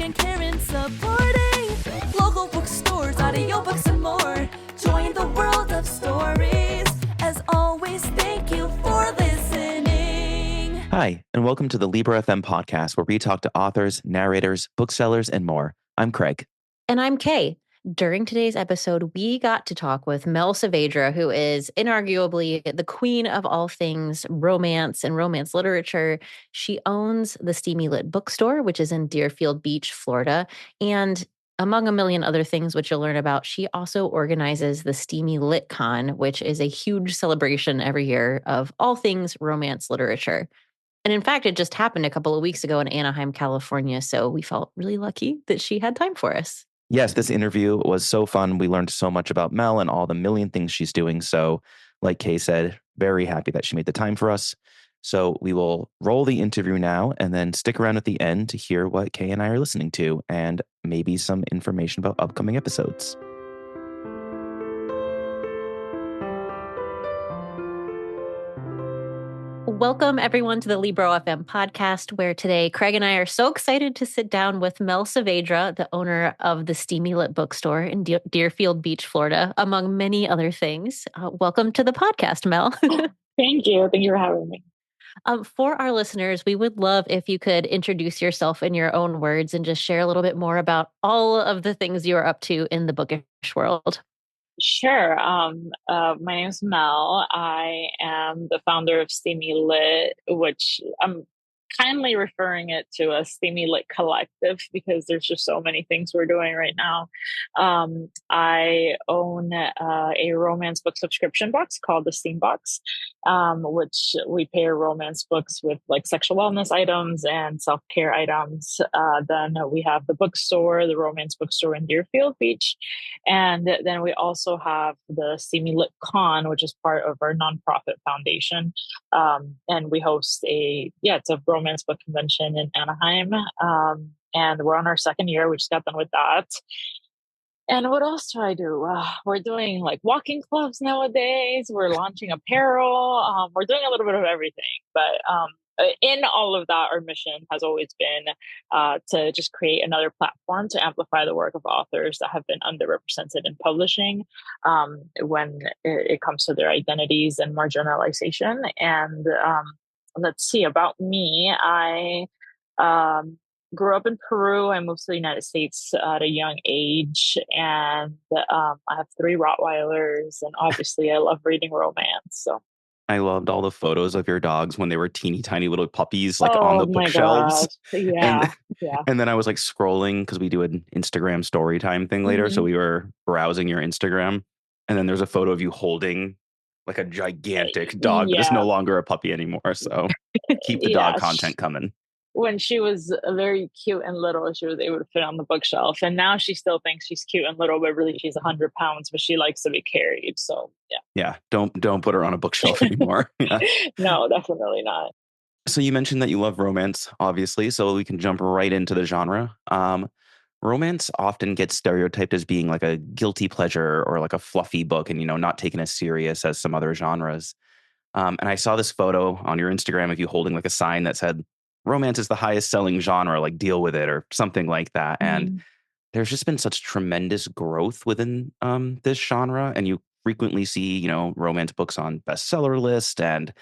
taking care and supporting local bookstores, audiobooks, and more. Join the world of stories. As always, thank you for listening. Hi, and welcome to the Libro.fm podcast, where we talk to authors, narrators, booksellers, and more. I'm Craig. And I'm Kay. During today's episode, we got to talk with Mel Saavedra, who is inarguably the queen of all things romance and romance literature. She owns the Steamy Lit Bookstore, which is in Deerfield Beach, Florida. And among a million other things, which you'll learn about, she also organizes the Steamy Lit Con, which is a huge celebration every year of all things romance literature. And in fact, it just happened a couple of weeks ago in Anaheim, California. So we felt really lucky that she had time for us. Yes, this interview was so fun. We learned so much about Mel and all the million things she's doing. So, like Kay said, very happy that she made the time for us. So we will roll the interview now and then stick around at the end to hear what Kay and I are listening to and maybe some information about upcoming episodes. Welcome, everyone, to the Libro.fm podcast, where today Craig and I are so excited to sit down with Mel Saavedra, the owner of the Steamy Lit Bookstore in Deerfield Beach, Florida, among many other things. Welcome to the podcast, Mel. Thank you. Thank you for having me. For our listeners, we would love if you could introduce yourself in your own words and just share a little bit more about all of the things you are up to in the bookish world. Sure. My name is Mel. I am the founder of Steamy Lit, which I'm kindly referring it to a Steamy Lit collective because there's just so many things we're doing right now. I own a romance book subscription box called the Steam Box, which we pair romance books with like sexual wellness items and self-care items. Then we have the bookstore, the romance bookstore in Deerfield Beach. And then we also have the Steamy Lit Con, which is part of our nonprofit foundation. And we host it's a romance book convention in Anaheim. And we're on our second year. We just got done with that. And what else do I do? We're doing like walking clubs nowadays. We're launching apparel. We're doing a little bit of everything. But in all of that, our mission has always been to just create another platform to amplify the work of authors that have been underrepresented in publishing when it comes to their identities and marginalization. And let's see, about me, I grew up in Peru. I moved to the United States at a young age, and I have 3 Rottweilers, and obviously I love reading romance. So I loved all the photos of your dogs when they were teeny tiny little puppies, like on the bookshelves. Yeah. And then I was like scrolling because we do an Instagram story time thing later. Mm-hmm. So we were browsing your Instagram, and then there's a photo of you holding like a gigantic dog, but it's no longer a puppy anymore. So keep the dog content coming. When she was very cute and little, she was able to fit on the bookshelf. And now she still thinks she's cute and little, but really she's 100 pounds, but she likes to be carried. So, yeah. Yeah. Don't put her on a bookshelf anymore. Yeah. No, definitely not. So you mentioned that you love romance, obviously, so we can jump right into the genre. Romance often gets stereotyped as being like a guilty pleasure or like a fluffy book and, not taken as serious as some other genres. And I saw this photo on your Instagram of you holding like a sign that said, romance is the highest selling genre, like deal with it or something like that. And there's just been such tremendous growth within this genre. And you frequently see, romance books on bestseller list and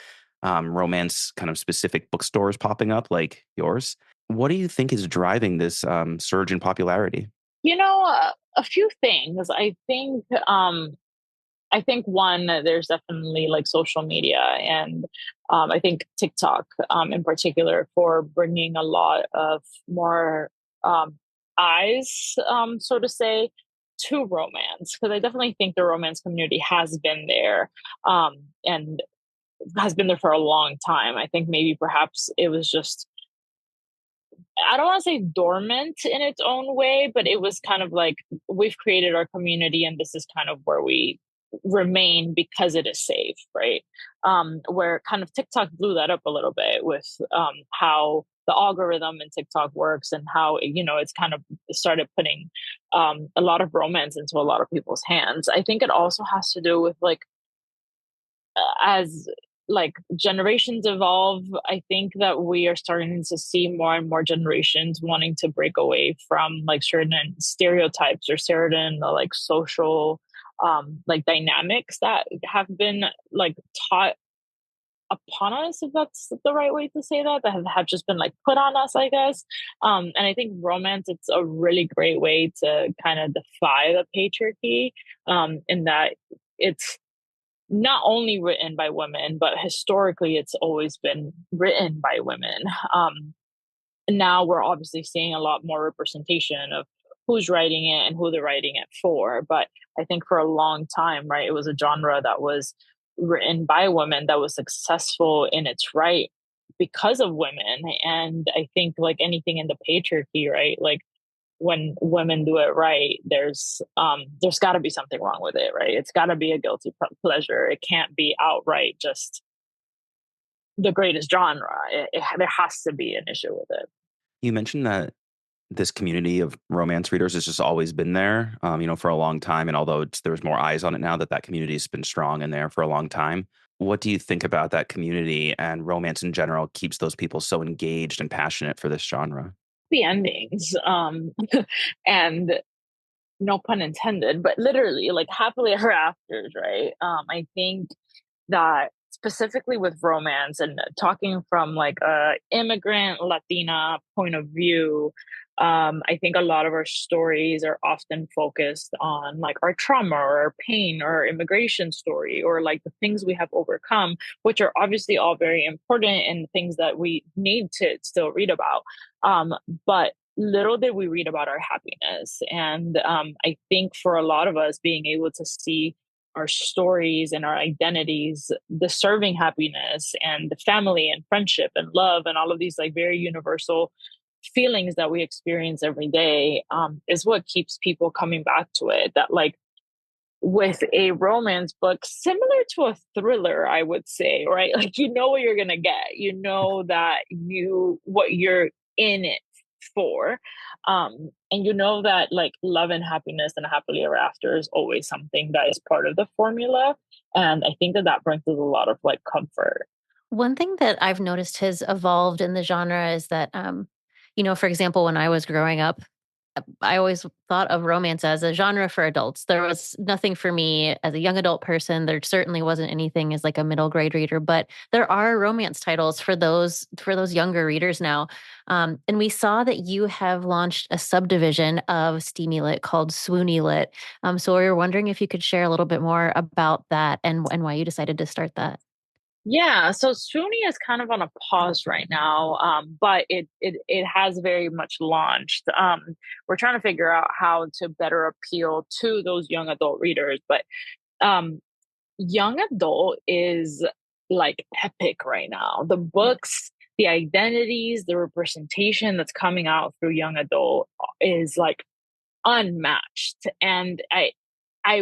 romance kind of specific bookstores popping up like yours. What do you think is driving this surge in popularity? A few things. I think one, there's definitely like social media and I think TikTok in particular for bringing a lot of more eyes, so to say, to romance. Because I definitely think the romance community has been there and has been there for a long time. I think maybe perhaps it was just, I don't want to say dormant in its own way, but it was kind of like we've created our community and this is kind of where we remain because it is safe, right? Where kind of TikTok blew that up a little bit with how the algorithm in TikTok works and how, it's kind of started putting a lot of romance into a lot of people's hands. I think it also has to do with like, as like generations evolve, I think that we are starting to see more and more generations wanting to break away from like certain stereotypes or certain like social like dynamics that have been like taught upon us, if that's the right way to say that, that have just been like put on us, I guess. And I think romance, it's a really great way to kind of defy the patriarchy, in that it's not only written by women, but historically it's always been written by women. Now we're obviously seeing a lot more representation of who's writing it and who they're writing it for. But I think for a long time, right, it was a genre that was written by women that was successful in its right because of women. And I think like anything in the patriarchy, right, like when women do it right, there's got to be something wrong with it, right? It's got to be a guilty pleasure. It can't be outright just the greatest genre. There has to be an issue with it. You mentioned that this community of romance readers has just always been there, for a long time. And although there's more eyes on it now, that community has been strong in there for a long time. What do you think about that community and romance in general keeps those people so engaged and passionate for this genre? The endings, and no pun intended, but literally like happily ever afters, right? I think that specifically with romance and talking from like a immigrant Latina point of view, I think a lot of our stories are often focused on like our trauma or our pain or our immigration story or like the things we have overcome, which are obviously all very important and things that we need to still read about. But little did we read about our happiness. And I think for a lot of us, being able to see our stories and our identities deserving happiness and the family and friendship and love and all of these like very universal feelings that we experience every day, is what keeps people coming back to it. That like with a romance book similar to a thriller, I would say, right, like you know what you're gonna get, you know that what you're in it for, and you know that like love and happiness and happily ever after is always something that is part of the formula. And I think that that brings us a lot of like comfort. One thing that I've noticed has evolved in the genre is that, for example, when I was growing up, I always thought of romance as a genre for adults. There was nothing for me as a young adult person. There certainly wasn't anything as like a middle grade reader, but there are romance titles for those younger readers now. And we saw that you have launched a subdivision of Steamy Lit called Swoony Lit. So we were wondering if you could share a little bit more about that and why you decided to start that. Yeah, so Suni is kind of on a pause right now, but it has very much launched. We're trying to figure out how to better appeal to those young adult readers, but um, young adult is like epic right now. The books, the identities, the representation that's coming out through young adult is like unmatched. And I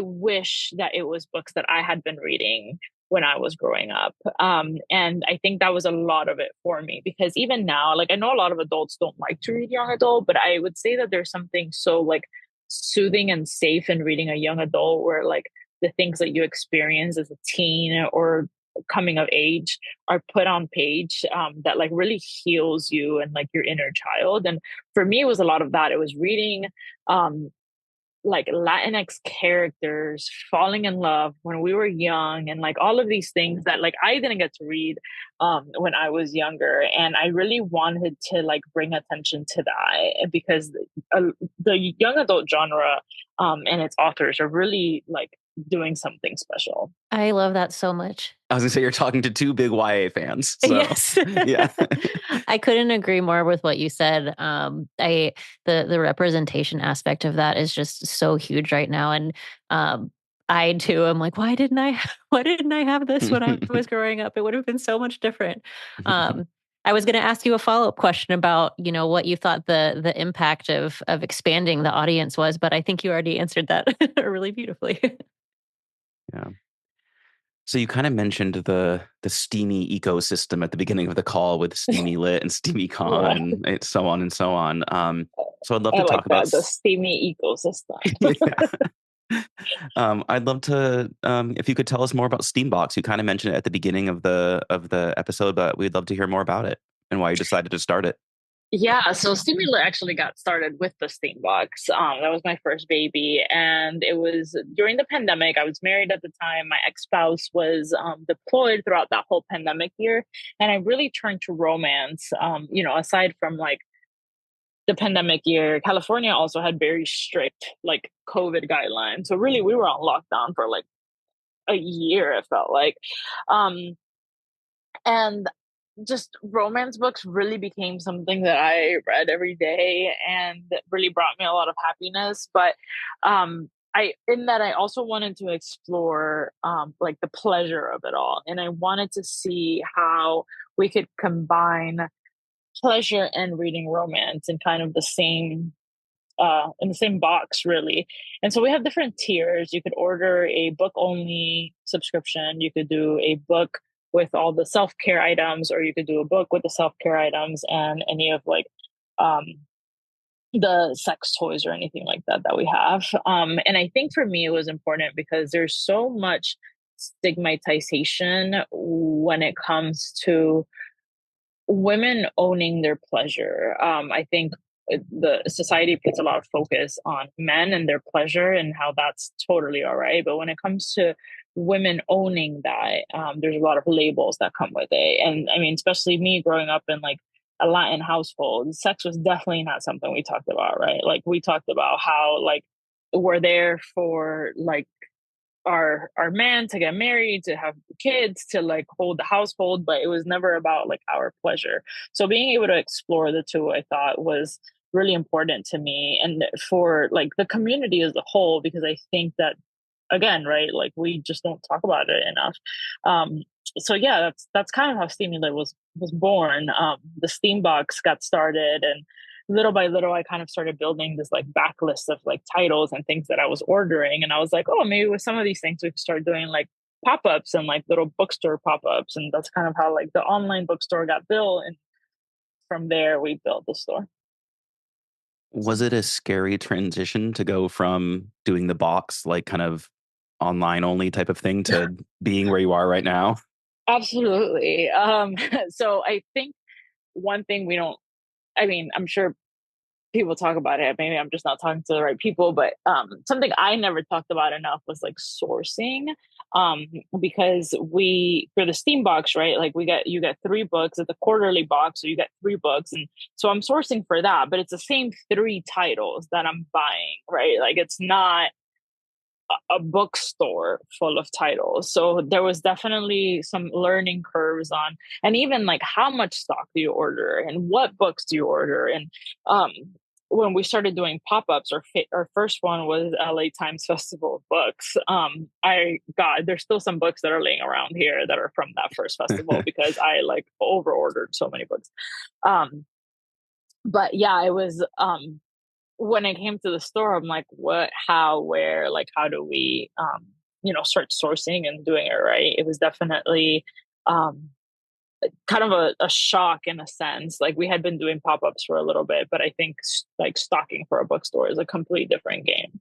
wish that it was books that I had been reading when I was growing up. And I think that was a lot of it for me because even now, like I know a lot of adults don't like to read young adult, but I would say that there's something so like soothing and safe in reading a young adult where like the things that you experience as a teen or coming of age are put on page, that like really heals you and like your inner child. And for me, it was a lot of that. It was reading like Latinx characters falling in love when we were young and like all of these things that like I didn't get to read when I was younger. And I really wanted to like bring attention to that because the young adult genre and its authors are really like doing something special. I love that so much. I was gonna say you're talking to two big YA fans. So Yes. yeah. I couldn't agree more with what you said. The representation aspect of that is just so huge right now. And I too am like, why didn't I have this when I was growing up? It would have been so much different. I was going to ask you a follow-up question about, what you thought the impact of expanding the audience was, but I think you already answered that really beautifully. Yeah. So you kind of mentioned the steamy ecosystem at the beginning of the call with Steamy Lit and Steamy Con Yeah, and so on and so on. So I'd love I to like talk about that, the steamy ecosystem. yeah. I'd love to, if you could tell us more about Steambox. You kind of mentioned it at the beginning of the episode, but we'd love to hear more about it and why you decided to start it. Yeah, so Steamy Lit actually got started with the Steambox. That was my first baby, and it was during the pandemic. I was married at the time. My ex-spouse was deployed throughout that whole pandemic year, and I really turned to romance. Aside from like the pandemic year, California also had very strict like COVID guidelines. So really, we were on lockdown for like a year. It felt like, um, and just romance books really became something that I read every day and that really brought me a lot of happiness. But I also wanted to explore like the pleasure of it all. And I wanted to see how we could combine pleasure and reading romance in kind of the same in the same box, really. And so we have different tiers. You could order a book only subscription. You could do a book with all the self care items, or you could do a book with the self care items and any of like um, the sex toys or anything like that that we have. And I think for me, it was important because there's so much stigmatization when it comes to women owning their pleasure. I think the society puts a lot of focus on men and their pleasure and how that's totally all right. But when it comes to women owning that, there's a lot of labels that come with it. And I mean, especially me growing up in like a Latin household, sex was definitely not something we talked about, right? Like we talked about how like we're there for like our man to get married, to have kids, to like hold the household, but it was never about like our pleasure. So being able to explore the two, I thought was really important to me and for like the community as a whole, because I think that again, right, like we just don't talk about it enough. um so yeah, that's kind of how Steamy Lit was born. The Steambox got started, and little by little I kind of started building this like backlist of like titles and things that I was ordering, and I was like, oh, maybe with some of these things we could start doing like pop-ups and like little bookstore pop-ups, and that's kind of how like the online bookstore got built, and from there we built the store. Was it a scary transition to go from doing the box, like kind of online only type of thing, to being where you are right now? Absolutely. So I think one thing we don't, I mean, I'm sure people talk about it. Maybe I'm just not talking to the right people, but something I never talked about enough was like sourcing. Because we for the Steam box, right? Like you get 3 books. It's a quarterly box, so you get 3 books, and so I'm sourcing for that. But it's the same 3 titles that I'm buying, right? Like it's not a bookstore full of titles. So there was definitely some learning curves on, and even like how much stock do you order and what books do you order. And um, when we started doing pop-ups, our first one was LA Times Festival of Books. There's still some books that are laying around here that are from that first festival because I like over ordered so many books. Um, but yeah, it was when it came to the store, I'm like, what, how, where, like, how do we, start sourcing and doing it right? It was definitely um, kind of a shock in a sense. Like we had been doing pop-ups for a little bit, but I think like stocking for a bookstore is a completely different game.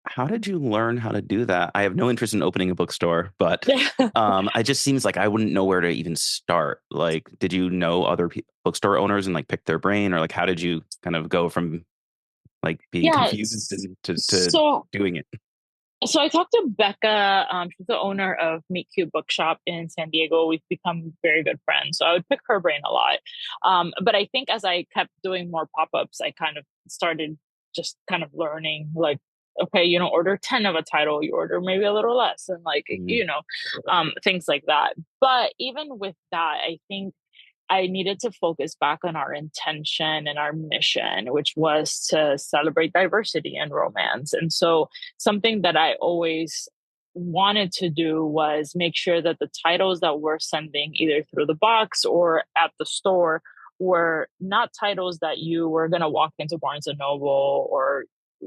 How did you learn how to do that? I have no interest in opening a bookstore, but it just seems like I wouldn't know where to even start. Like, did you know other bookstore owners and like pick their brain, or like how did you kind of go from like being Yeah. confused to So doing it? So I talked to Becca. She's the owner of Meet Cute Bookshop in San Diego. We've become very good friends. So I would pick her brain a lot. But I think as I kept doing more pop-ups, I kind of started just kind of learning like, okay, you don't order 10 of a title, you order maybe a little less, and like, Mhm. things like that. But even with that, I think I needed to focus back on our intention and our mission, which was to celebrate diversity and romance. And so, something that I always wanted to do was make sure that the titles that we're sending, either through the box or at the store, were not titles that you were going to walk into Barnes and Noble or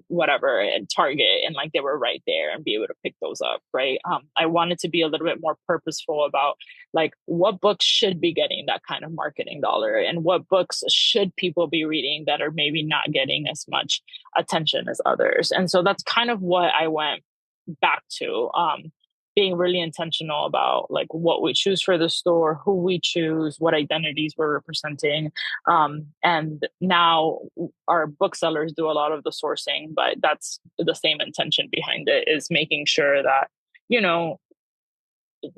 whatever at Target, and like they were right there and be able to pick those up, right? I wanted to be a little bit more purposeful about like what books should be getting that kind of marketing dollar, and what books should people be reading that are maybe not getting as much attention as others. And so that's kind of what I went back to, being really intentional about like what we choose for the store, who we choose, what identities we're representing. And now our booksellers do a lot of the sourcing, but that's the same intention behind it, is making sure that, you know,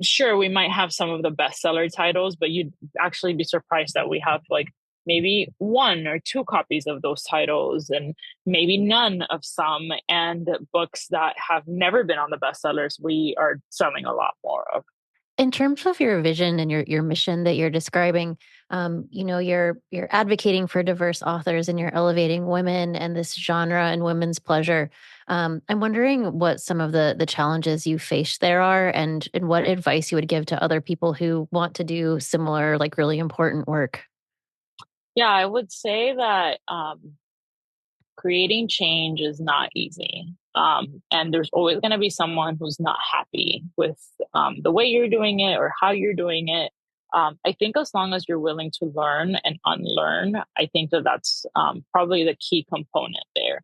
sure, we might have some of the bestseller titles, but you'd actually be surprised that we have like maybe 1 or 2 copies of those titles, and maybe none of some. And books that have never been on the bestsellers, we are selling a lot more of. In terms of your vision and your mission that you're describing, you're advocating for diverse authors and you're elevating women and this genre and women's pleasure. I'm wondering what some of the challenges you face there are, and what advice you would give to other people who want to do similar, like really important work. Yeah, I would say that creating change is not easy. And there's always going to be someone who's not happy with the way you're doing it or how you're doing it. I think as long as you're willing to learn and unlearn, I think that that's probably the key component there.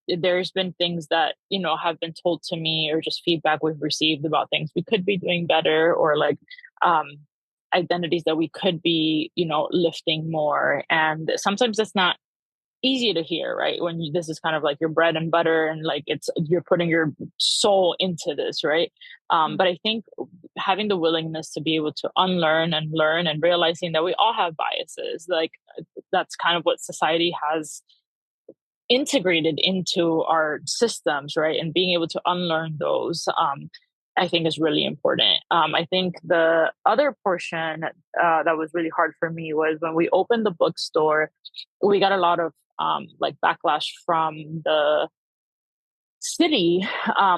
There's been things that, you know, have been told to me, or just feedback we've received about things we could be doing better, or like identities that we could be, you know, lifting more. And sometimes that's not easy to hear, right? When this is kind of like your bread and butter, and like you're putting your soul into this, right? But I think having the willingness to be able to unlearn and learn, and realizing that we all have biases, like that's kind of what society has integrated into our systems, right? And being able to unlearn those, I think is really important. I think the other portion that was really hard for me was when we opened the bookstore, we got a lot of like backlash from the city.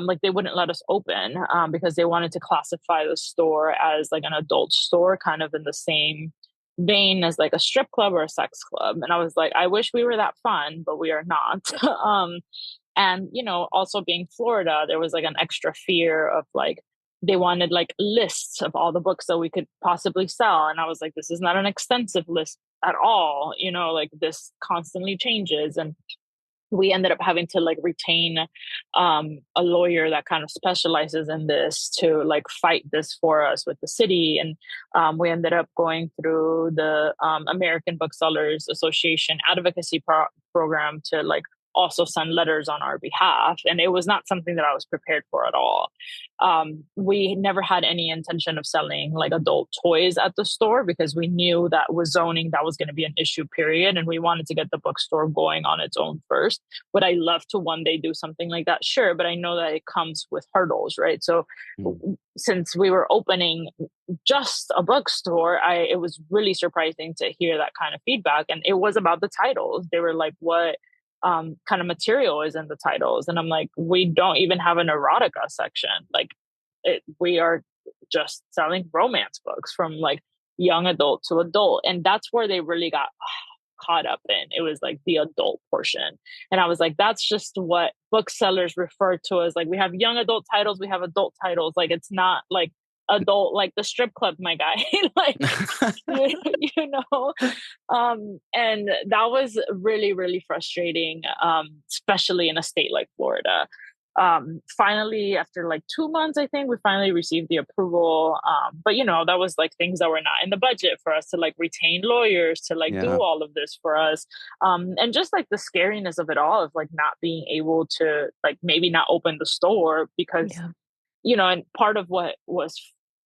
Like they wouldn't let us open because they wanted to classify the store as like an adult store, kind of in the same vein as like a strip club or a sex club. And I was like, I wish we were that fun, but we are not. And, you know, also being Florida, there was like an extra fear of like, they wanted like lists of all the books that we could possibly sell. And I was like, this is not an extensive list at all. You know, like this constantly changes. And we ended up having to like retain a lawyer that kind of specializes in this to like fight this for us with the city. And we ended up going through the American Booksellers Association advocacy program to like also send letters on our behalf. And it was not something that I was prepared for at all. We never had any intention of selling like adult toys at the store, because we knew that with zoning, that was going to be an issue, period. And we wanted to get the bookstore going on its own first. Would I love to one day do something like that? Sure. But I know that it comes with hurdles, right? So since we were opening just a bookstore, it was really surprising to hear that kind of feedback. And it was about the titles. They were like, what kind of material is in the titles? And I'm like, we don't even have an erotica section. Like we are just selling romance books from like young adult to adult. And that's where they really got caught up in. It was like the adult portion. And I was like, that's just what booksellers refer to as like, we have young adult titles, we have adult titles. Like it's not like adult like the strip club, my guy. Like you know. And that was really, really frustrating, especially in a state like Florida. Finally, after like 2 months, I think we finally received the approval. But you know, that was like things that were not in the budget for us to like retain lawyers to like do all of this for us. And just like the scariness of it all, of like not being able to like maybe not open the store because you know, and part of what was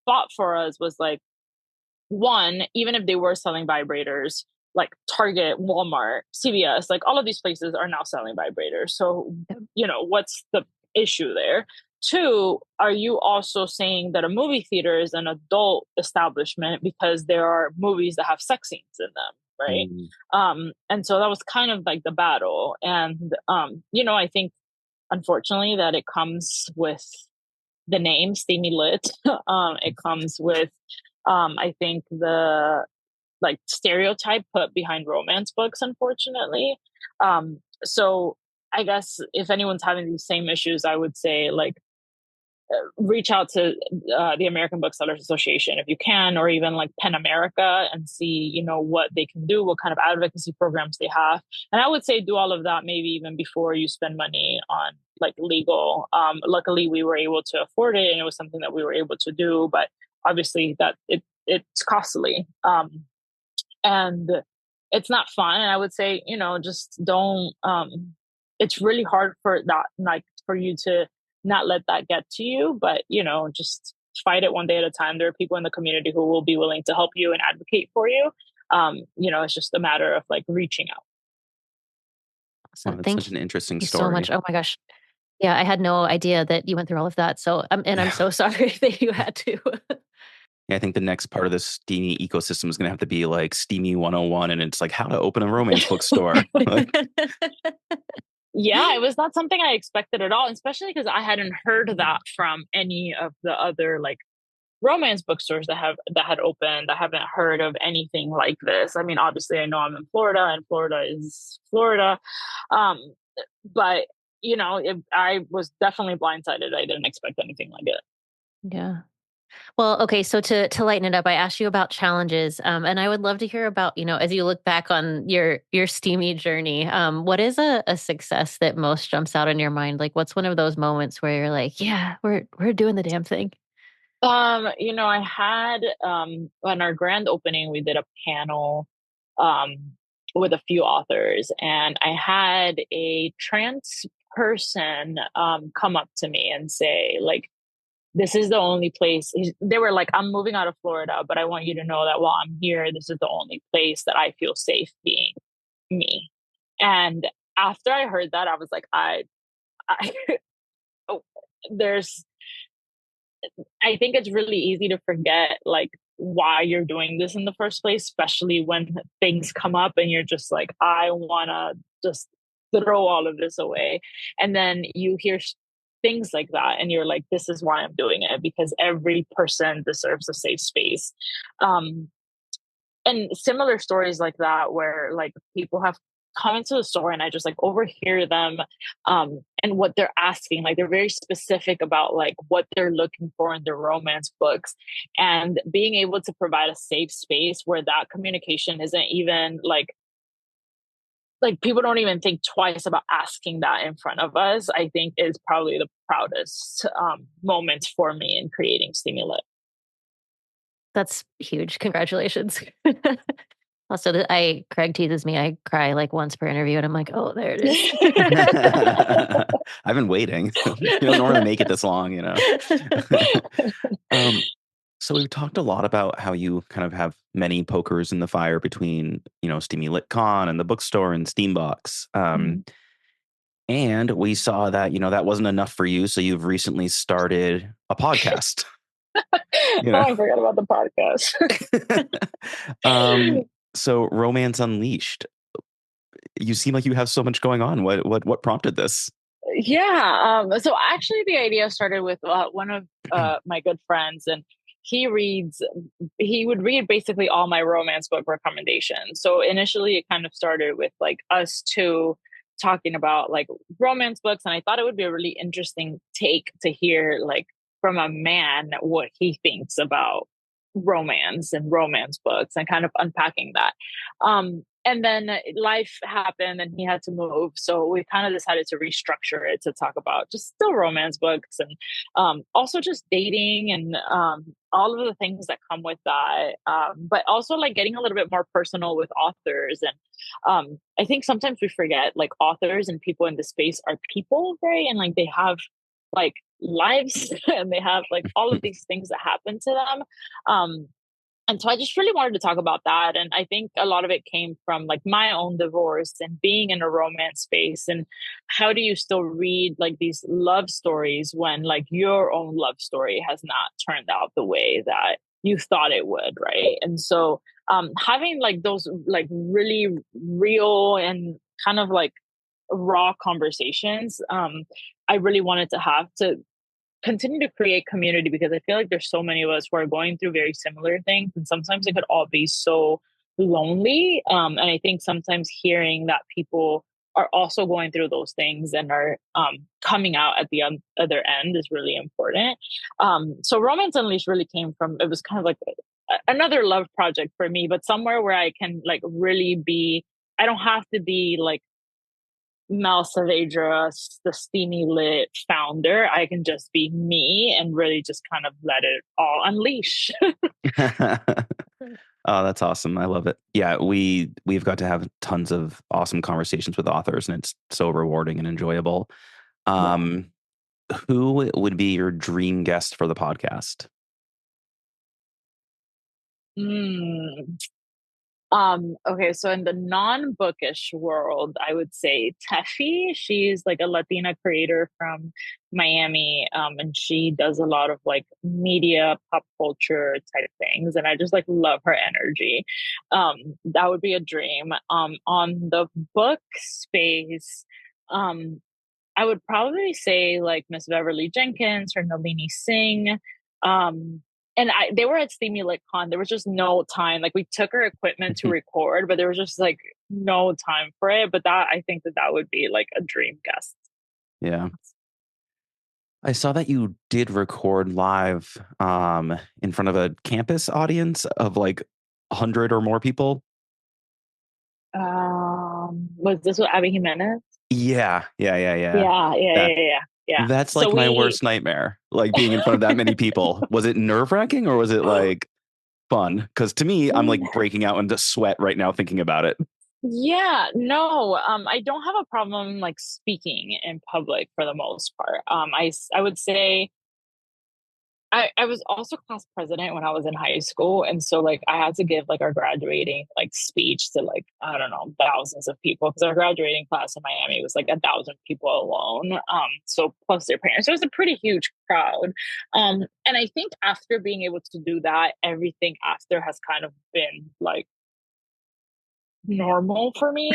fought for us was like, one, even if they were selling vibrators, like Target, Walmart, CVS, like all of these places are now selling vibrators. So, you know, what's the issue there? Two, are you also saying that a movie theater is an adult establishment because there are movies that have sex scenes in them? Right. And so that was kind of like the battle. And, you know, I think unfortunately that it comes with the name Steamy Lit. It comes with, I think, the like stereotype put behind romance books, unfortunately. So I guess if anyone's having these same issues, I would say like reach out to the American Booksellers Association if you can, or even like Pen America, and see, you know, what they can do, what kind of advocacy programs they have. And I would say do all of that maybe even before you spend money on like legal. Luckily, we were able to afford it, and it was something that we were able to do. But obviously, that it's costly, and it's not fun. And I would say, you know, just don't. It's really hard for that, like for you to not let that get to you, but you know, just fight it one day at a time. There are people in the community who will be willing to help you and advocate for you. You know, it's just a matter of like reaching out. So Wow, that's thank such an interesting you so much. story. Oh my gosh. Yeah, I had no idea that you went through all of that. So, and I'm Yeah. so sorry that you had to. Yeah, I think the next part of the Steamy ecosystem is going to have to be like Steamy 101, and it's like how to open a romance bookstore. Like, Yeah, it was not something I expected at all, especially because I hadn't heard that from any of the other like romance bookstores that had opened. I haven't heard of anything like this. I mean, obviously, I know I'm in Florida, and Florida is Florida, um, but you know, I was definitely blindsided. I didn't expect anything like it. Yeah. Well, okay. So to lighten it up, I asked you about challenges, and I would love to hear about, you know, as you look back on your steamy journey, what is a success that most jumps out in your mind? Like, what's one of those moments where you're like, yeah, we're doing the damn thing. You know, I had on our grand opening, we did a panel um with a few authors, and I had a trans person come up to me and say, like, this is the only place. They were like, I'm moving out of Florida, but I want you to know that while I'm here, this is the only place that I feel safe being me. And after I heard that, I was like, I oh, there's I think it's really easy to forget like why you're doing this in the first place, especially when things come up and you're just like, I want to just throw all of this away. And then you hear things like that and you're like, this is why I'm doing it, because every person deserves a safe space. Um, and similar stories like that where like people have come into the store and I just like overhear them and what they're asking. Like they're very specific about like what they're looking for in their romance books, and being able to provide a safe space where that communication isn't even like people don't even think twice about asking that in front of us, I think is probably the proudest moment for me in creating Steamy Lit. That's huge. Congratulations. Also, Craig teases me. I cry like once per interview, and I'm like, oh, there it is. I've been waiting. You don't normally make it this long, you know. So we've talked a lot about how you kind of have many pokers in the fire between, you know, Steamy Lit Con and the bookstore and Steambox. And we saw that, you know, that wasn't enough for you. So you've recently started a podcast. You know? Oh, I forgot about the podcast. So Romance Unleashed. You seem like you have so much going on. What prompted this? Yeah. So actually, the idea started with one of my good friends, and he would read basically all my romance book recommendations. So initially, it kind of started with like us two talking about like romance books, and I thought it would be a really interesting take to hear like from a man what he thinks about romance and romance books and kind of unpacking that. And then life happened and he had to move. So we kind of decided to restructure it to talk about just still romance books and also just dating and all of the things that come with that. But also like getting a little bit more personal with authors. And I think sometimes we forget like authors and people in the space are people, right? And like they have like lives and they have like all of these things that happen to them. And so I just really wanted to talk about that. And I think a lot of it came from like my own divorce and being in a romance space. And how do you still read like these love stories when like your own love story has not turned out the way that you thought it would, right? And so having like those like really real and kind of like raw conversations, I really wanted to have to continue to create community, because I feel like there's so many of us who are going through very similar things, and sometimes it could all be so lonely. And I think sometimes hearing that people are also going through those things and are coming out at the other end is really important. So Romance Unleashed really came from, it was kind of like another love project for me, but somewhere where I can like really be, I don't have to be like Mel Saavedra, the Steamy Lit founder. I can just be me and really just kind of let it all unleash. Oh, that's awesome. I love it. Yeah, we've got to have tons of awesome conversations with authors, and it's so rewarding and enjoyable. Um, who would be your dream guest for the podcast? Okay, so in the non-bookish world, I would say Teffy. She's like a Latina creator from Miami, and she does a lot of like media, pop culture type things, and I just like love her energy. That would be a dream. On the book space, I would probably say like Miss Beverly Jenkins or Nalini Singh. And they were at Steamy Lit Con. There was just no time. Like we took our equipment to record, but there was just like no time for it. But I think that would be like a dream guest. Yeah. I saw that you did record live in front of a campus audience of like 100 or more people. Was this with Abby Jimenez? Yeah. Yeah. Yeah. That's So like my worst nightmare, like being in front of that many people. Was it nerve-wracking or was it like fun? Because to me, I'm like breaking out into sweat right now thinking about it. Yeah, no, I don't have a problem like speaking in public for the most part. I would say I was also class president when I was in high school. And so like I had to give like our graduating like speech to like, I don't know, thousands of people because our graduating class in Miami was like 1,000 people alone. So plus their parents. So it was a pretty huge crowd. And I think after being able to do that, everything after has kind of been like normal for me.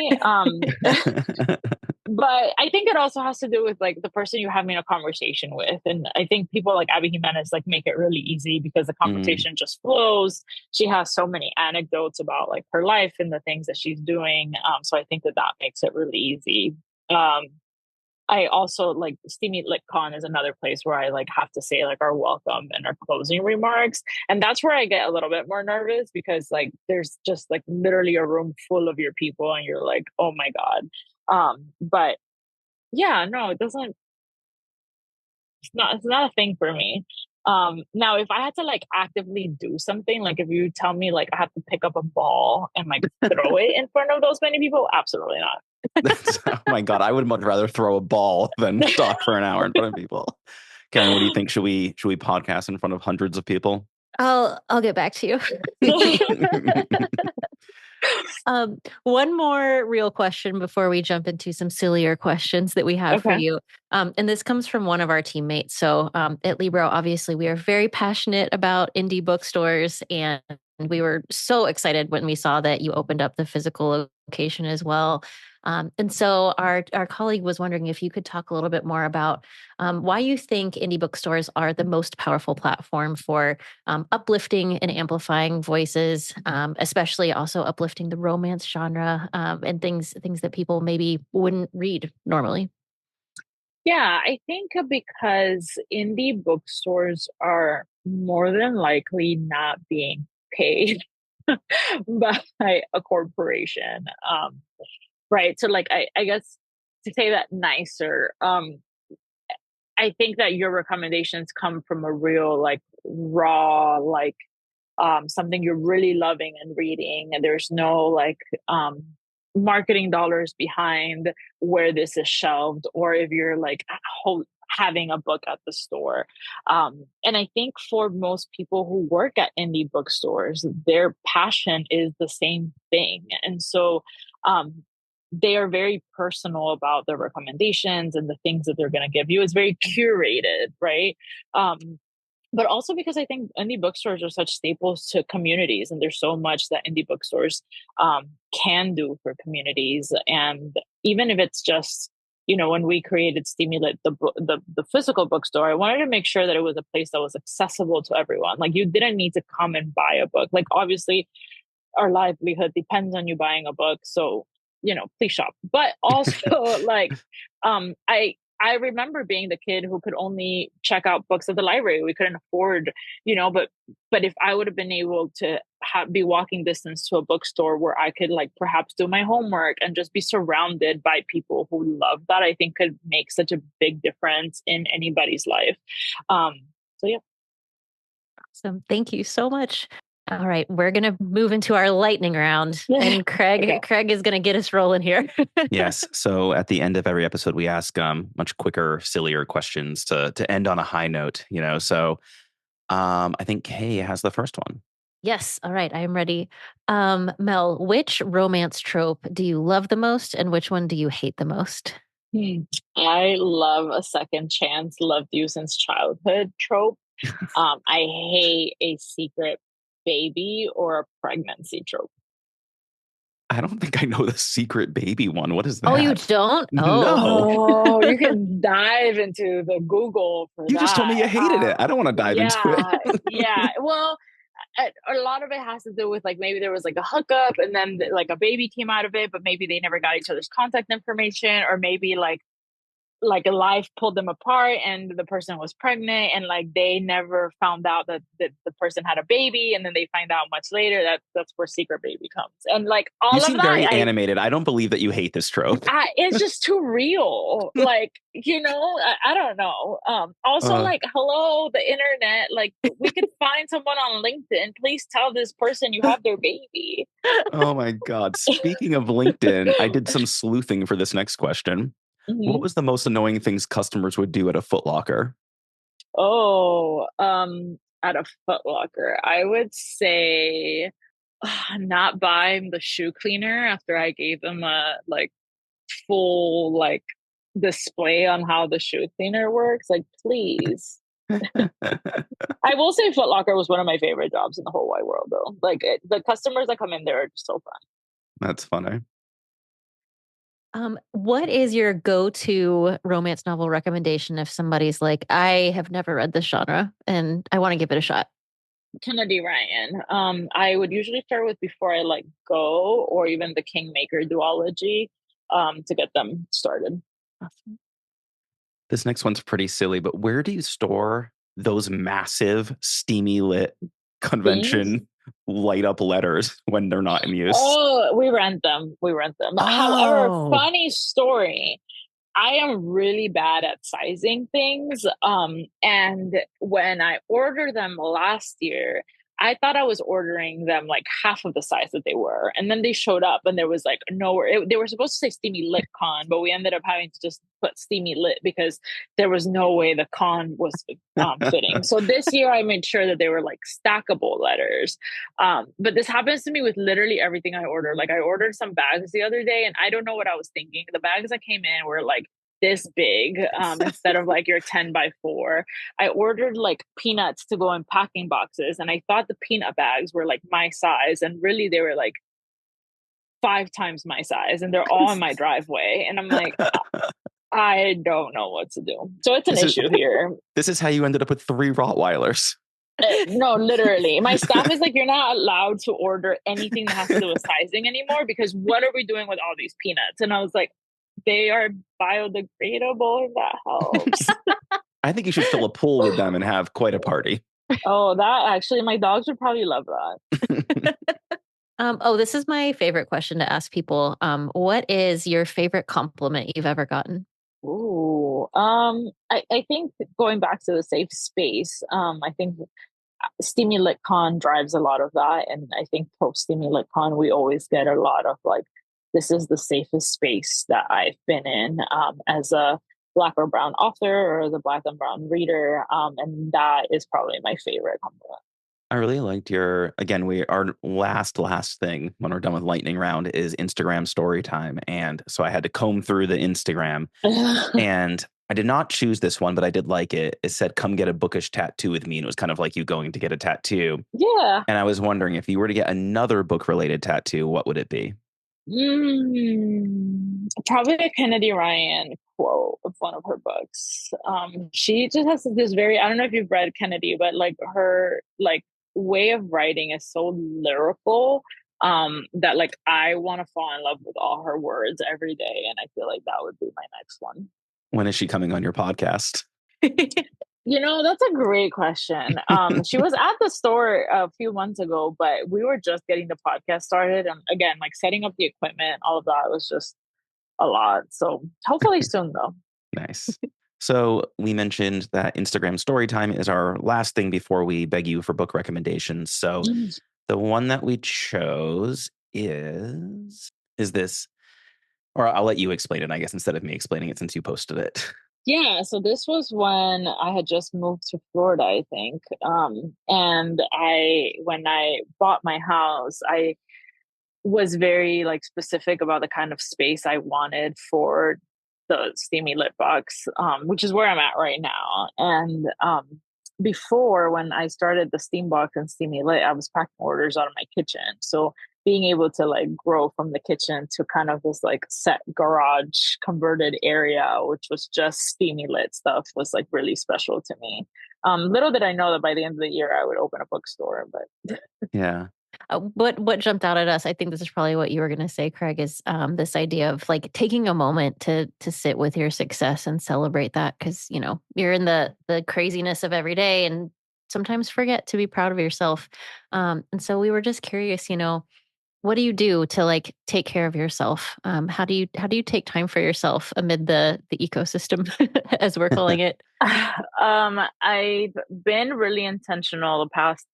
But I think it also has to do with like the person you're having a conversation with. And I think people like Abby Jimenez like make it really easy because the conversation just flows. She has so many anecdotes about like her life and the things that she's doing. So I think that makes it really easy. I also like Steamy Lit Con is another place where I like have to say like our welcome and our closing remarks. And that's where I get a little bit more nervous because like there's just like literally a room full of your people and you're like, oh my God. But yeah, no, it's not a thing for me. Now if I had to like actively do something, like if you tell me like I have to pick up a ball and like throw it in front of those many people, absolutely not. Oh my God, I would much rather throw a ball than talk for an hour in front of people. Karen, what do you think? Should we podcast in front of hundreds of people? I'll get back to you. One more real question before we jump into some sillier questions that we have for you. And this comes from one of our teammates. So at Libro, obviously, we are very passionate about indie bookstores, and we were so excited when we saw that you opened up the physical location as well. And so our colleague was wondering if you could talk a little bit more about why you think indie bookstores are the most powerful platform for uplifting and amplifying voices, especially also uplifting the romance genre and things that people maybe wouldn't read normally. Yeah, I think because indie bookstores are more than likely not being paid by a corporation. Right. So like I guess to say that nicer, I think that your recommendations come from a real like raw, like something you're really loving and reading, and there's no like marketing dollars behind where this is shelved, or if you're like having a book at the store. And I think for most people who work at indie bookstores, their passion is the same thing. And so they are very personal about their recommendations and the things that they're going to give you. It's very curated, right? But also because I think indie bookstores are such staples to communities, and there's so much that indie bookstores can do for communities. And even if it's just, you know, when we created Steamy Lit, the physical bookstore, I wanted to make sure that it was a place that was accessible to everyone. Like you didn't need to come and buy a book. Like obviously our livelihood depends on you buying a book. So please shop. But also like, I remember being the kid who could only check out books at the library. We couldn't afford, but if I would have been able to be walking distance to a bookstore where I could like perhaps do my homework and just be surrounded by people who love that, I think could make such a big difference in anybody's life. So yeah. Awesome. Thank you so much. All right, we're going to move into our lightning round, and Craig is going to get us rolling here. Yes. So at the end of every episode, we ask much quicker, sillier questions to end on a high note. So I think Kay has the first one. Yes. All right, I am ready. Mel, which romance trope do you love the most, and which one do you hate the most? I love a second chance, loved you since childhood trope. I hate a secret baby or a pregnancy trope. I don't think I know the secret baby one. What is that? Oh, you don't? No. You can dive into the Google for You that. just told me you hated it. I don't want to dive into it. Yeah. Well, a lot of it has to do with like maybe there was like a hookup and then like a baby came out of it, but maybe they never got each other's contact information, or maybe like a life pulled them apart and the person was pregnant and like they never found out that the person had a baby, and then they find out much later that's where secret baby comes. And like all you of seem that, very animated. I don't believe that you hate this trope. It's just too real. Like, I don't know. Also like, hello, the internet, like we could find someone on LinkedIn. Please tell this person you have their baby. Oh my God. Speaking of LinkedIn, I did some sleuthing for this next question. Mm-hmm. What was the most annoying things customers would do at a Foot Locker? Oh, at a Foot Locker, I would say not buying the shoe cleaner after I gave them a like full like display on how the shoe cleaner works. Like, please. I will say Foot Locker was one of my favorite jobs in the whole wide world, though. Like the customers that come in there are just so fun. That's funny. What is your go-to romance novel recommendation if somebody's like, I have never read this genre and I want to give it a shot? Kennedy Ryan. I would usually start with Before I Let Go, or even the Kingmaker duology, to get them started. Awesome. This next one's pretty silly, but where do you store those massive Steamy Lit convention light up letters when they're not in use? Oh, we rent them. Oh. However, funny story. I am really bad at sizing things. And when I ordered them last year, I thought I was ordering them like half of the size that they were. And then they showed up and there was like nowhere. They were supposed to say Steamy Lit Con, but we ended up having to just put Steamy Lit because there was no way the con was fitting. So this year I made sure that they were like stackable letters. But this happens to me with literally everything I order. Like I ordered some bags the other day and I don't know what I was thinking. The bags that came in were like this big instead of like your 10 by 4. I ordered like peanuts to go in packing boxes and I thought the peanut bags were like my size, and really they were like 5 times my size, and they're all in my driveway, and I'm like, I don't know what to do. So it's an issue here. This is how you ended up with 3 Rottweilers. No, literally. My staff is like, you're not allowed to order anything that has to do with sizing anymore, because what are we doing with all these peanuts? And I was like, they are biodegradable, if that helps. I think you should fill a pool with them and have quite a party. Oh, that actually, my dogs would probably love that. This is my favorite question to ask people. What is your favorite compliment you've ever gotten? Ooh, I think going back to the safe space, I think Steamy Lit Con drives a lot of that. And I think post Steamy Lit Con, we always get a lot of like, this is the safest space that I've been in as a Black or brown author or the Black and brown reader. And that is probably my favorite compliment. I really liked our last thing when we're done with lightning round is Instagram story time. And so I had to comb through the Instagram and I did not choose this one, but I did like it. It said, come get a bookish tattoo with me. And it was kind of like you going to get a tattoo. Yeah. And I was wondering, if you were to get another book related tattoo, what would it be? Probably a Kennedy Ryan quote of one of her books. She just has this very, I don't know if you've read Kennedy, but like her like way of writing is so lyrical that like I want to fall in love with all her words every day, and I feel like that would be my next one. When is she coming on your podcast? That's a great question. She was at the store a few months ago, but we were just getting the podcast started, and again, like setting up the equipment, all of that was just a lot. So hopefully soon, though. Nice. So we mentioned that Instagram story time is our last thing before we beg you for book recommendations. So the one that we chose is this, or I'll let you explain it, I guess, instead of me explaining it since you posted it. Yeah, so this was when I had just moved to Florida, I think. And when I bought my house, I was very like specific about the kind of space I wanted for the Steamy Lit box, which is where I'm at right now. And before, when I started the Steam box and Steamy Lit, I was packing orders out of my kitchen. So being able to like grow from the kitchen to kind of this like set garage converted area, which was just Steamy Lit stuff, was like really special to me. Little did I know that by the end of the year I would open a bookstore, but Yeah. What jumped out at us, I think this is probably what you were going to say, Craig, is this idea of like taking a moment to sit with your success and celebrate that, because you're in the craziness of every day and sometimes forget to be proud of yourself. And so we were just curious, what do you do to like take care of yourself? How do you take time for yourself amid the ecosystem, as we're calling it? I've been really intentional the past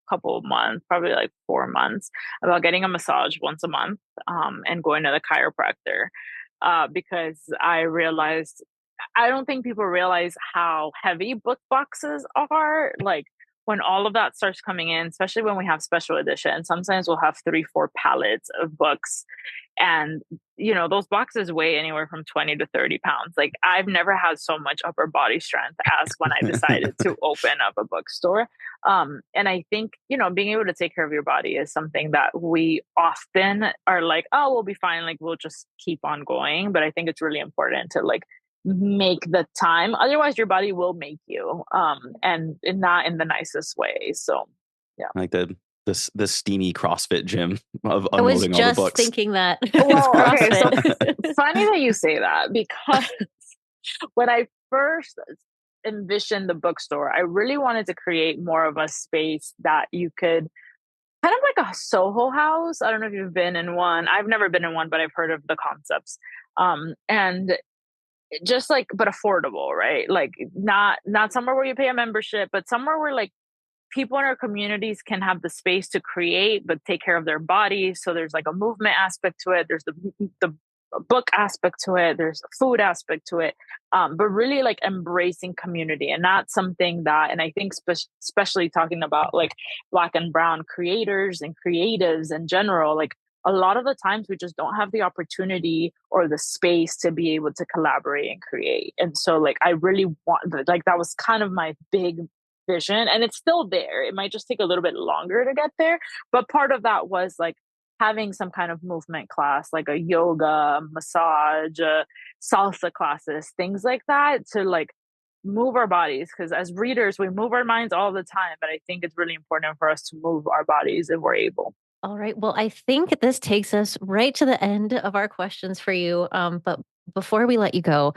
couple of months, probably like 4 months, about getting a massage once a month, and going to the chiropractor, because I realized I don't think people realize how heavy book boxes are. Like when all of that starts coming in, especially when we have special edition, sometimes we'll have 3-4 pallets of books. And, those boxes weigh anywhere from 20 to 30 pounds. Like I've never had so much upper body strength as when I decided to open up a bookstore. And I think, being able to take care of your body is something that we often are like, oh, we'll be fine. Like we'll just keep on going. But I think it's really important to like make the time. Otherwise your body will make you, and not in the nicest way. So yeah. Like the steamy CrossFit gym of I was unloading all the just books. thinking that. Well, okay, so CrossFit. funny that you say that, because when I first envisioned the bookstore, I really wanted to create more of a space that you could kind of like a Soho house. I don't know if you've been in one. I've never been in one, but I've heard of the concepts. And just like, but affordable, right? Like not somewhere where you pay a membership, but somewhere where like people in our communities can have the space to create but take care of their bodies. So there's like a movement aspect to it, there's the book aspect to it, there's a food aspect to it, but really like embracing community. And that's something that, and I think especially talking about like Black and brown creators and creatives in general, like a lot of the times we just don't have the opportunity or the space to be able to collaborate and create. And so like I really want, like that was kind of my big vision, and it's still there. It might just take a little bit longer to get there, but part of that was like having some kind of movement class, like a yoga, massage, salsa classes, things like that, to like move our bodies, because as readers we move our minds all the time, but I think it's really important for us to move our bodies if we're able. All right. Well, I think this takes us right to the end of our questions for you. But before we let you go,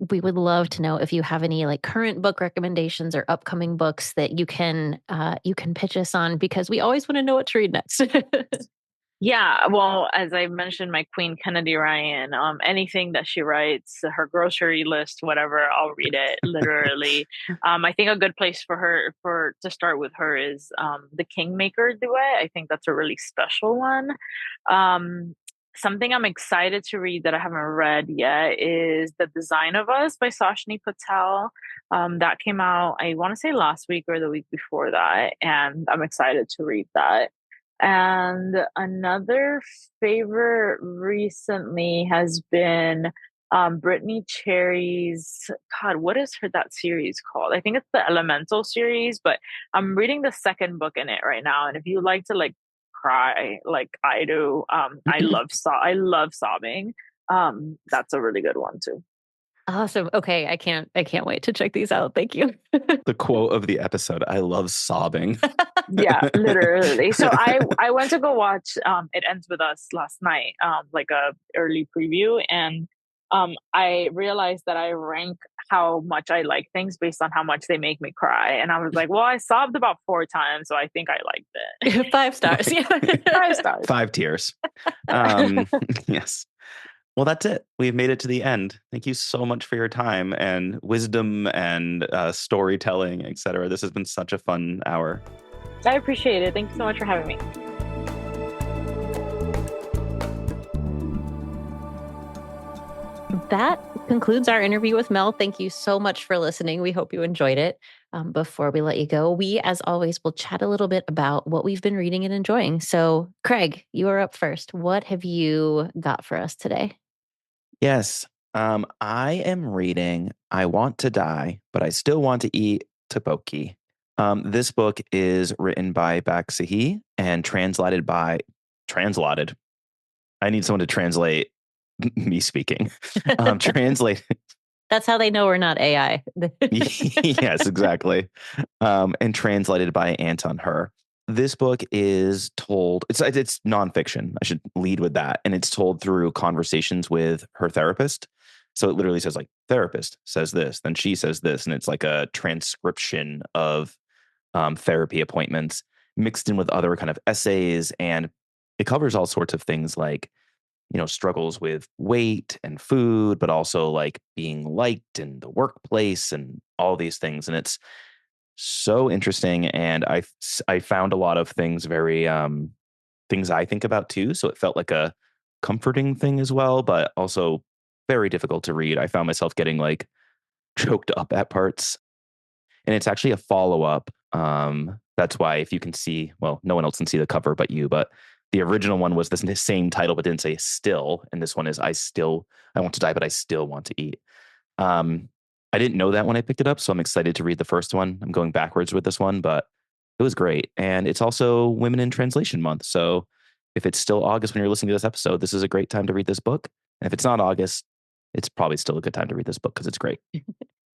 we would love to know if you have any like current book recommendations or upcoming books that you can pitch us on, because we always want to know what to read next. Yeah, well, as I mentioned, my queen, Kennedy Ryan, anything that she writes, her grocery list, whatever, I'll read it, literally. I think a good place for her to start with her is the Kingmaker duet. I think that's a really special one. Something I'm excited to read that I haven't read yet is The Design of Us by Sashni Patel. That came out, I want to say last week or the week before that, and I'm excited to read that. And another favorite recently has been Brittainy Cherry's, God, what is that series called? I think it's the Elemental series, but I'm reading the second book in it right now. And if you like to like cry like I do, I love sobbing. That's a really good one too. Awesome. Okay, I can't wait to check these out. Thank you. The quote of the episode, I love sobbing. Yeah, literally. So I went to go watch It Ends With Us last night, like a early preview, and I realized that I rank how much I like things based on how much they make me cry. And I was like, well, I sobbed about 4 times, so I think I liked it. 5 stars. Yeah. 5 stars. 5 tiers. Yes. Well, that's it. We've made it to the end. Thank you so much for your time and wisdom and storytelling, etc. This has been such a fun hour. I appreciate it. Thank you so much for having me. That concludes our interview with Mel. Thank you so much for listening. We hope you enjoyed it. Before we let you go, we, as always, will chat a little bit about what we've been reading and enjoying. So, Craig, you are up first. What have you got for us today? Yes. I am reading I Want to Die, but I Still Want to Eat Tteokbokki. This book is written by Bak Sahi and translated. I need someone to translate me speaking. Translate. That's how they know we're not AI. Yes, exactly. And translated by Anton Her. This book is told, it's nonfiction. I should lead with that. And it's told through conversations with her therapist. So it literally says like, therapist says this, then she says this. And it's like a transcription of therapy appointments mixed in with other kind of essays. And it covers all sorts of things like, struggles with weight and food, but also like being liked in the workplace and all these things. And it's so interesting. And I found a lot of things very, things I think about too. So it felt like a comforting thing as well, but also very difficult to read. I found myself getting like choked up at parts. And it's actually a follow-up. That's why if you can see, well, no one else can see the cover but you, but the original one was the same title, but didn't say still. And this one is I Want to Die, but I Still Want to Eat. I didn't know that when I picked it up, so I'm excited to read the first one. I'm going backwards with this one, but it was great. And it's also Women in Translation Month. So if it's still August when you're listening to this episode, this is a great time to read this book. And if it's not August, it's probably still a good time to read this book because it's great.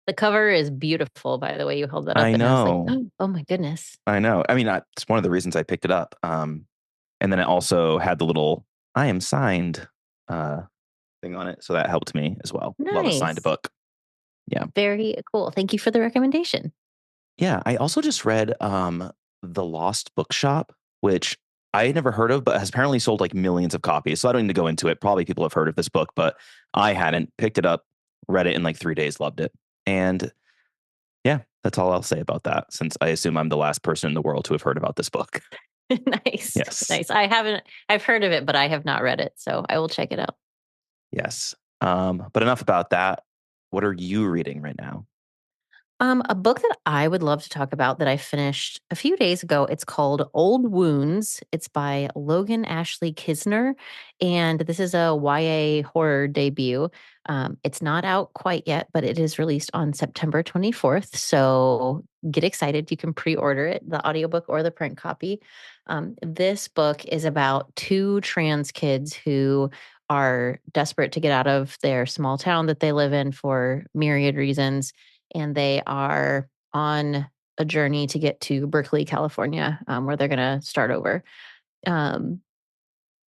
The cover is beautiful, by the way. You held that up. I and know. I was like, oh my goodness. I know. I mean, it's one of the reasons I picked it up. And then it also had the little I am signed thing on it. So that helped me as well. Love a signed Nice. book. Yeah. Very cool. Thank you for the recommendation. Yeah. I also just read The Lost Bookshop, which I had never heard of, but has apparently sold like millions of copies. So I don't need to go into it. Probably people have heard of this book, but I hadn't. Picked it up, read it in like 3 days, loved it. And yeah, that's all I'll say about that, since I assume I'm the last person in the world to have heard about this book. Nice. Yes. Nice. I've heard of it, but I have not read it. So I will check it out. Yes. But enough about that. What are you reading right now? A book that I would love to talk about that I finished a few days ago. It's called Old Wounds. It's by Logan Ashley Kisner, and this is a YA horror debut. It's not out quite yet, but it is released on September 24th. So get excited. You can pre-order it, the audiobook or the print copy. This book is about 2 trans kids who are desperate to get out of their small town that they live in for myriad reasons. And they are on a journey to get to Berkeley, California, where they're going to start over.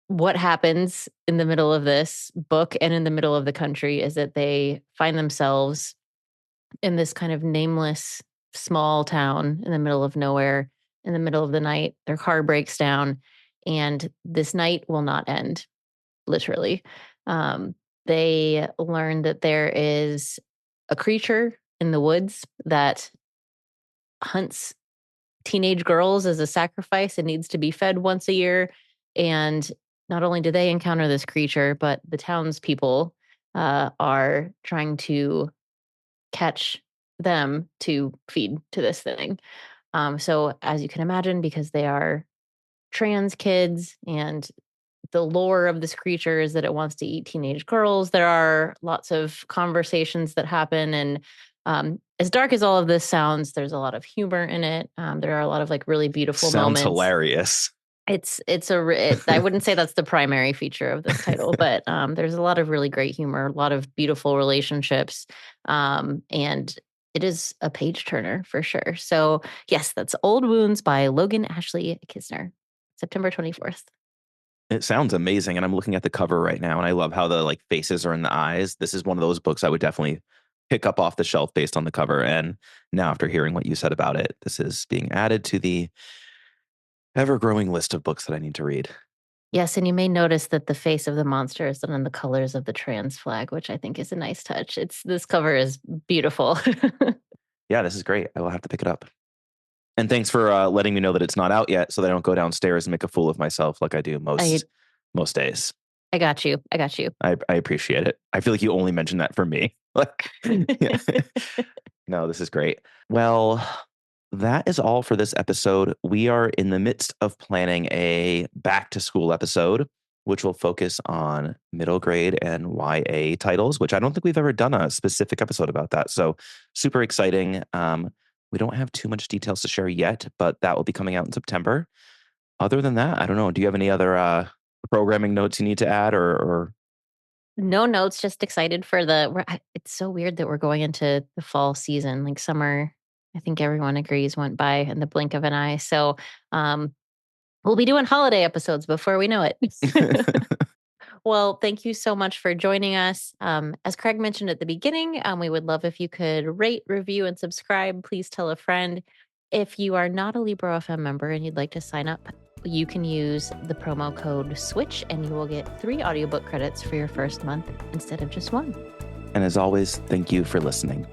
What happens in the middle of this book and in the middle of the country is that they find themselves in this kind of nameless small town in the middle of nowhere, in the middle of the night. Their car breaks down, and this night will not end, literally. They learn that there is a creature in the woods that hunts teenage girls as a sacrifice and needs to be fed once a year. And not only do they encounter this creature, but the townspeople are trying to catch them to feed to this thing. So as you can imagine, because they are trans kids and the lore of this creature is that it wants to eat teenage girls, there are lots of conversations that happen. And as dark as all of this sounds, there's a lot of humor in it. There are a lot of like really beautiful Sounds moments. hilarious. I wouldn't say that's the primary feature of this title, but there's a lot of really great humor, a lot of beautiful relationships, and it is a page turner for sure. So yes, that's Old Wounds by Logan Ashley Kisner, September 24th. It sounds amazing, and I'm looking at the cover right now, and I love how the like faces are in the eyes. This is one of those books I would definitely pick up off the shelf based on the cover. And now, after hearing what you said about it, this is being added to the ever-growing list of books that I need to read. Yes, and you may notice that the face of the monster is done in the colors of the trans flag, which I think is a nice touch. This cover is beautiful. Yeah, this is great. I will have to pick it up. And thanks for letting me know that it's not out yet, so that I don't go downstairs and make a fool of myself like I do most days. I got you. I appreciate it. I feel like you only mentioned that for me. Like, yeah. No, this is great. Well, that is all for this episode. We are in the midst of planning a back to school episode, which will focus on middle grade and YA titles, which I don't think we've ever done a specific episode about that. So super exciting. We don't have too much details to share yet, but that will be coming out in September. Other than that, I don't know. Do you have any other programming notes you need to add or? No notes, just excited for it's so weird that we're going into the fall season. Like summer, I think everyone agrees went by in the blink of an eye. So we'll be doing holiday episodes before we know it. Well, thank you so much for joining us. As Craig mentioned at the beginning, we would love if you could rate, review, and subscribe. Please tell a friend. If you are not a Libro.fm member and you'd like to sign up, you can use the promo code SWITCH and you will get 3 audiobook credits for your first month instead of just 1. And as always, thank you for listening.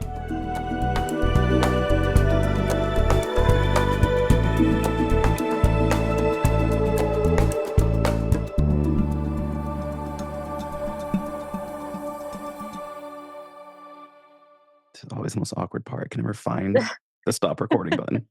It's always the most awkward part. I can never find the stop recording button.